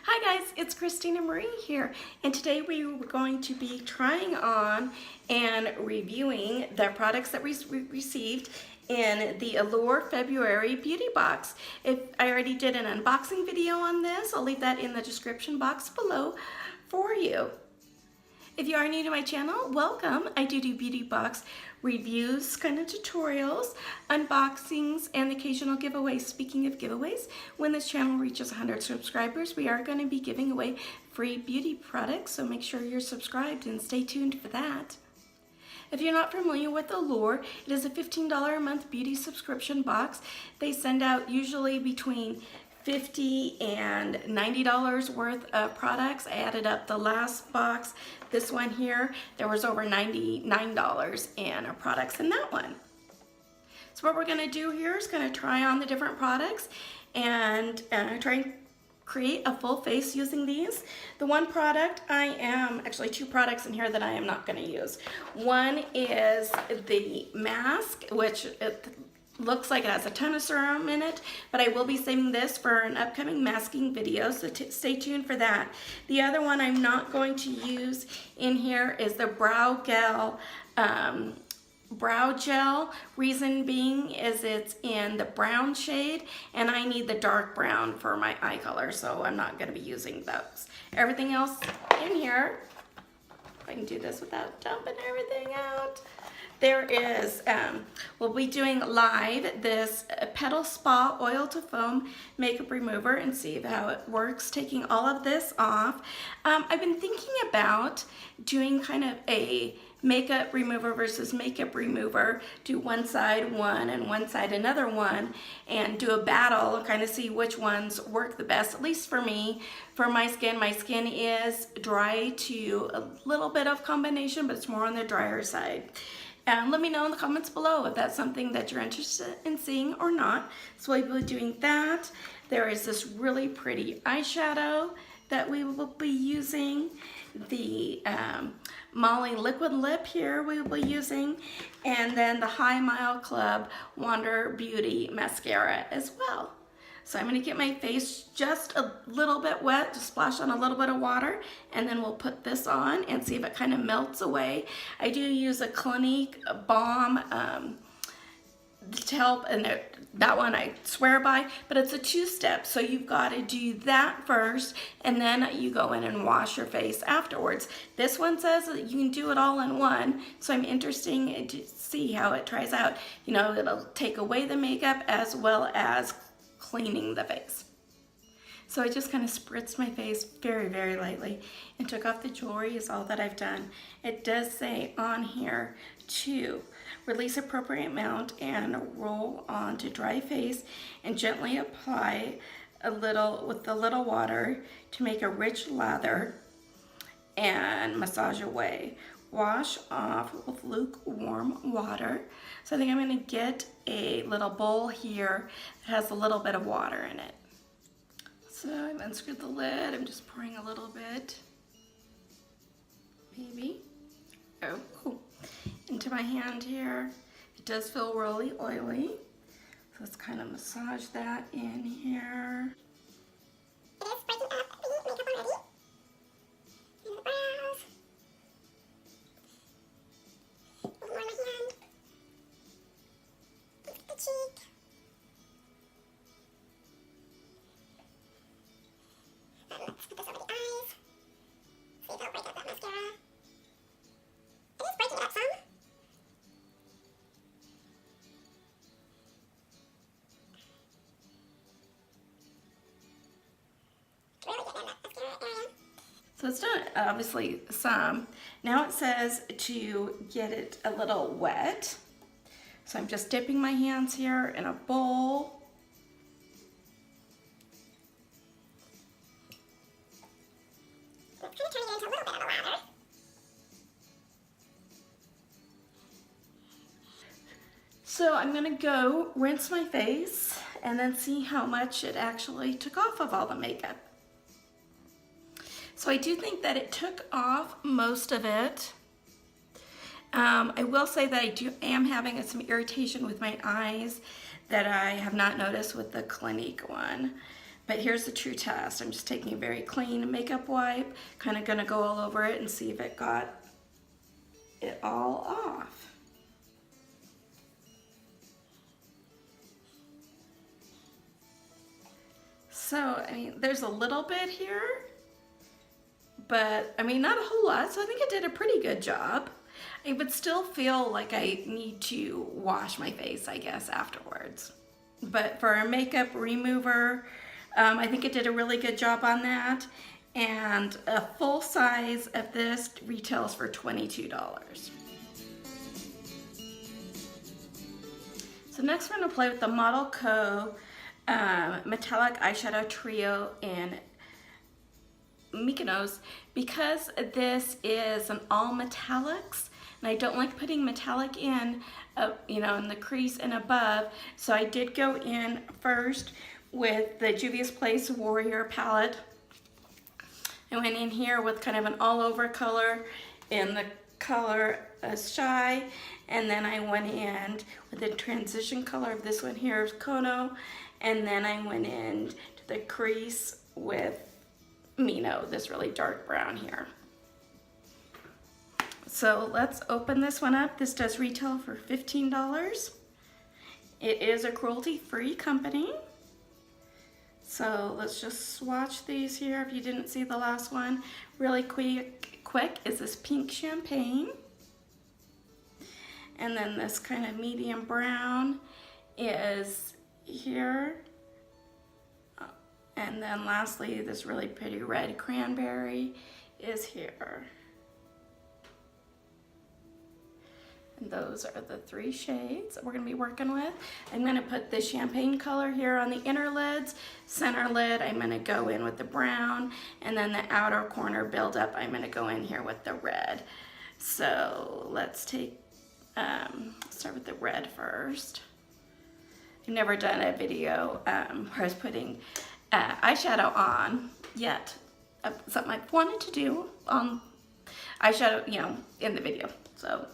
Hi guys, it's Christina Marie here, and today we were going to be trying on and reviewing the products that we received in the Allure February Beauty Box. If I already did an unboxing video on this, I'll leave that in the description box below for you. If you are new to my channel, welcome. I do beauty box reviews, kind of tutorials, unboxings, and occasional giveaways. Speaking of giveaways, when this channel reaches 100 subscribers, we are going to be giving away free beauty products, so make sure you're subscribed and stay tuned for that. If you're not familiar with Allure, it is a $15 a month beauty subscription box. They send out usually between $50 and $90 worth of products. I added up the last box. This one here, there was over $99 in products in that one. So what we're gonna do here is gonna try on the different products and try and create a full face using these. The one product actually two products in here that I am not gonna use. One is the mask, which looks like it has a ton of serum in it, but I will be saving this for an upcoming masking video, so stay tuned for that. The other one I'm not going to use in here is the brow gel. Reason being is it's in the brown shade, and I need the dark brown for my eye color, so I'm not going to be using those. Everything else in here, I can do this without dumping everything out. There is, we'll be doing live this Petal Spa Oil to Foam Makeup Remover and see how it works, taking all of this off. I've been thinking about doing kind of a makeup remover versus makeup remover, do one side one and one side another one, and do a battle and kind of see which ones work the best, at least for me. For my skin is dry to a little bit of combination, but it's more on the drier side. And let me know in the comments below if that's something that you're interested in seeing or not. So we'll be doing that. There is this really pretty eyeshadow that we will be using. The Molly Liquid Lip here we will be using. And then the High Mile Club Allure Beauty Mascara as well. So I'm going to get my face just a little bit wet, just splash on a little bit of water, and then we'll put this on and see if it kind of melts away. I do use a Clinique balm to help, and that one I swear by, but it's a two-step, so you've got to do that first, and then you go in and wash your face afterwards. This one says that you can do it all in one, so I'm interested to see how it tries out. You know, it'll take away the makeup as well as cleaning the face. So I just kind of spritzed my face very, very lightly and took off the jewelry is all that I've done. It does say on here to release appropriate amount and roll on to dry face and gently apply a little with a little water to make a rich lather and massage away. Wash off with lukewarm water. So I think I'm going to get a little bowl here that has a little bit of water in it. So I've unscrewed the lid. I'm just pouring a little bit, maybe. Oh, cool. Into my hand here. It does feel really oily. So let's kind of massage that in here. It is breaking up the makeup already. In the brows. More in my hand. The cheek. Let's put this over the eyes. See if it'll break up that mascara. It is breaking it up some. Really getting in that mascara area. So it's done obviously some. Now it says to get it a little wet. So I'm just dipping my hands here in a bowl. It's kind of turning it into a little bit of a lather. So I'm gonna go rinse my face and then see how much it actually took off of all the makeup. So I do think that it took off most of it. I will say that I am having some irritation with my eyes that I have not noticed with the Clinique one. But here's the true test. I'm just taking a very clean makeup wipe, kind of gonna go all over it and see if it got it all off. So, I mean, there's a little bit here, but I mean, not a whole lot. So I think I did a pretty good job. I would still feel like I need to wash my face, I guess, afterwards. But for a makeup remover, I think it did a really good job on that. And a full size of this retails for $22. So next we're gonna play with the Model Co. Metallic Eyeshadow Trio in Mykonos, because this is an all metallics and I don't like putting metallic in, you know, in the crease and above. So I did go in first with the Juvia's Place Warrior palette. I went in here with kind of an all over color in the color Shy, and then I went in with the transition color of this one here, Kono, and then I went in to the crease with Mino, this really dark brown here. So let's open this one up. This does retail for $15. It is a cruelty-free company. So let's just swatch these here if you didn't see the last one. Really quick is this pink champagne. And then this kind of medium brown is here. And then lastly, this really pretty red cranberry is here. And those are the 3 shades that we're gonna be working with. I'm gonna put the champagne color here on the inner lids. Center lid, I'm gonna go in with the brown, and then the outer corner buildup, I'm gonna go in here with the red. So let's take, start with the red first. I've never done a video where I was putting eyeshadow on yet. Something I wanted to do on eyeshadow, you know, in the video. So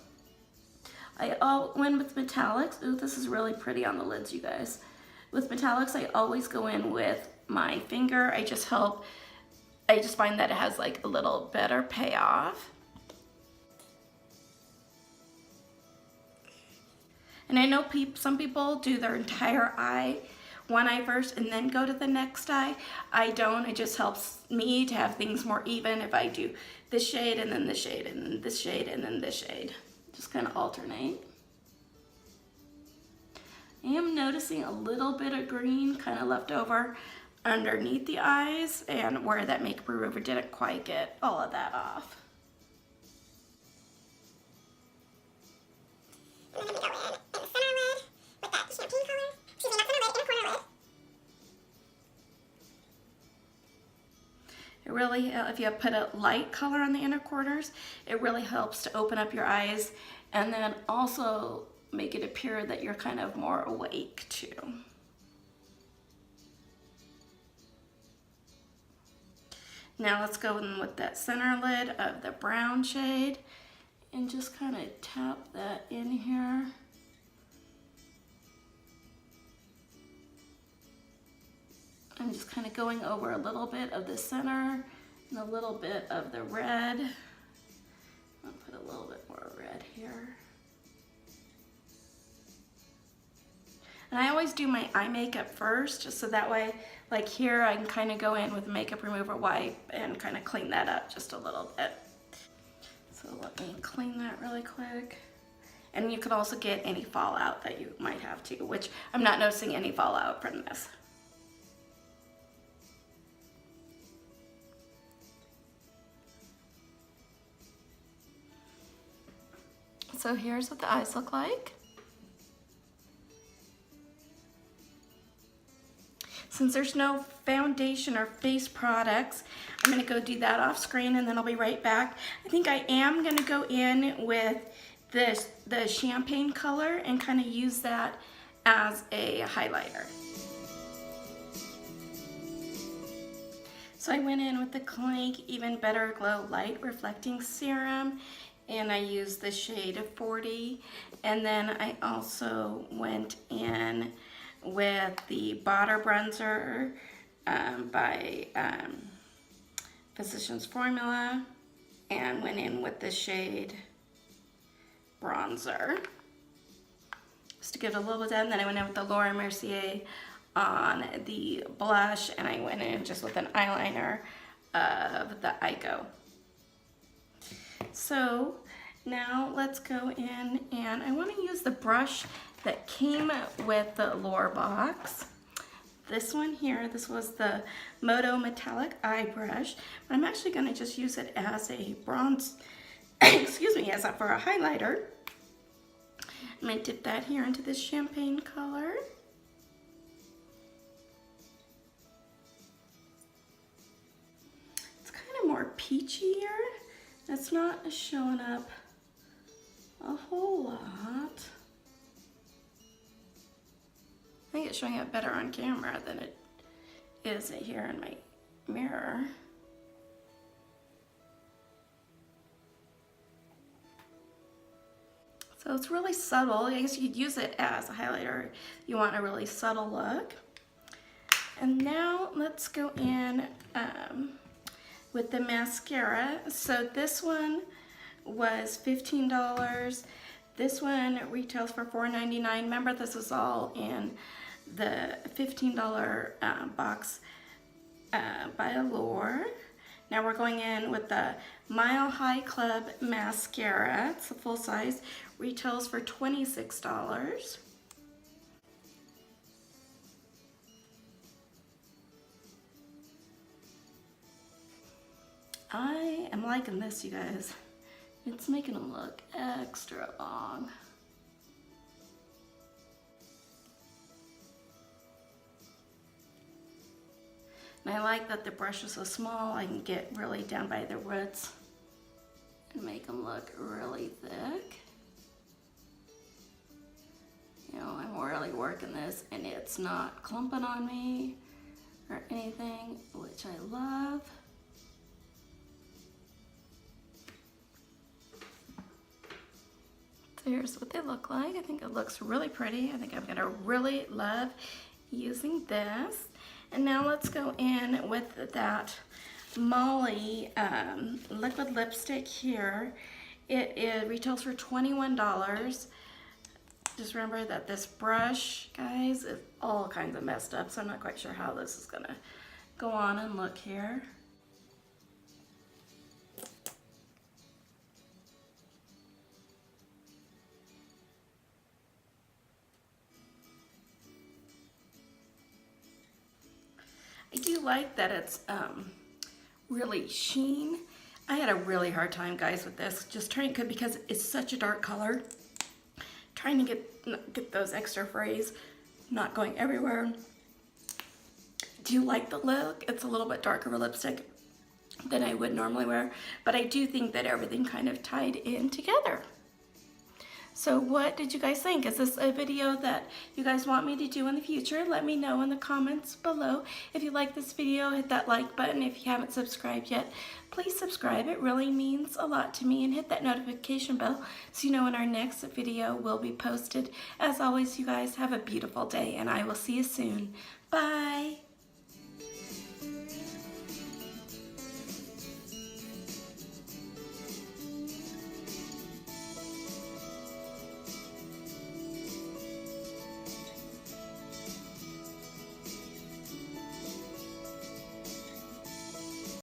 I went with metallics. Ooh, this is really pretty on the lids, you guys. With metallics, I always go in with my finger. I just find that it has like a little better payoff. And I know some people do their entire eye, one eye first and then go to the next eye. I don't. It just helps me to have things more even if I do this shade and then this shade and then this shade and then this shade. Just kind of alternate. I am noticing a little bit of green kind of left over underneath the eyes, and where that makeup remover didn't quite get all of that off. And then I'm going to go in the center lid with that champagne color. Excuse me, not center lid, inner corner lid. It really, if you put a light color on the inner corners, it really helps to open up your eyes and then also make it appear that you're kind of more awake too. Now let's go in with that center lid of the brown shade and just kind of tap that in here. I'm just kind of going over a little bit of the center and a little bit of the red. I'll put a little bit more red here. And I always do my eye makeup first, just so that way, like here, I can kind of go in with a makeup remover wipe and kind of clean that up just a little bit. So let me clean that really quick. And you could also get any fallout that you might have too, which I'm not noticing any fallout from this. So here's what the eyes look like. Since there's no foundation or face products, I'm gonna go do that off screen and then I'll be right back. I think I am gonna go in with the champagne color and kind of use that as a highlighter. So I went in with the Clinique Even Better Glow Light Reflecting Serum, and I used the shade of 40, and then I also went in with the Butter Bronzer by Physicians Formula, and went in with the shade Bronzer just to give it a little bit done. Then I went in with the Laura Mercier on the blush, and I went in just with an eyeliner of the Ico. So now let's go in, and I want to use the brush that came with the Allure box. This one here, this was the Moto Metallic Eye Brush. But I'm actually going to just use it as a bronze, excuse me, for a highlighter. I'm going to dip that here into this champagne color. It's kind of more peachier. It's not showing up a whole lot. I think it's showing up better on camera than it is here in my mirror. So it's really subtle. I guess you could use it as a highlighter if you want a really subtle look. And now let's go in with the mascara. So this one was $15. This one retails for $4.99. Remember, this is all in the $15 box by Allure. Now we're going in with the Mile High Club Mascara. It's a full size. Retails for $26. I am liking this, you guys. It's making them look extra long. And I like that the brush is so small, I can get really down by the roots and make them look really thick. You know, I'm really working this, and it's not clumping on me or anything, which I love. So here's what they look like. I think it looks really pretty. I think I'm gonna really love using this. And now let's go in with that Molly liquid lipstick here. It retails for $21. Just remember that this brush, guys, is all kinds of messed up, so I'm not quite sure how this is gonna go on and look here. I do like that it's really sheen. I had a really hard time, guys, with this, just trying to, because it's such a dark color, trying to get those extra frays not going everywhere. Do you like the look? It's a little bit darker of a lipstick than I would normally wear, but I do think that everything kind of tied in together. So what did you guys think? Is this a video that you guys want me to do in the future? Let me know in the comments below. If you like this video, hit that like button. If you haven't subscribed yet, please subscribe. It really means a lot to me. And hit that notification bell so you know when our next video will be posted. As always, you guys have a beautiful day, and I will see you soon. Bye.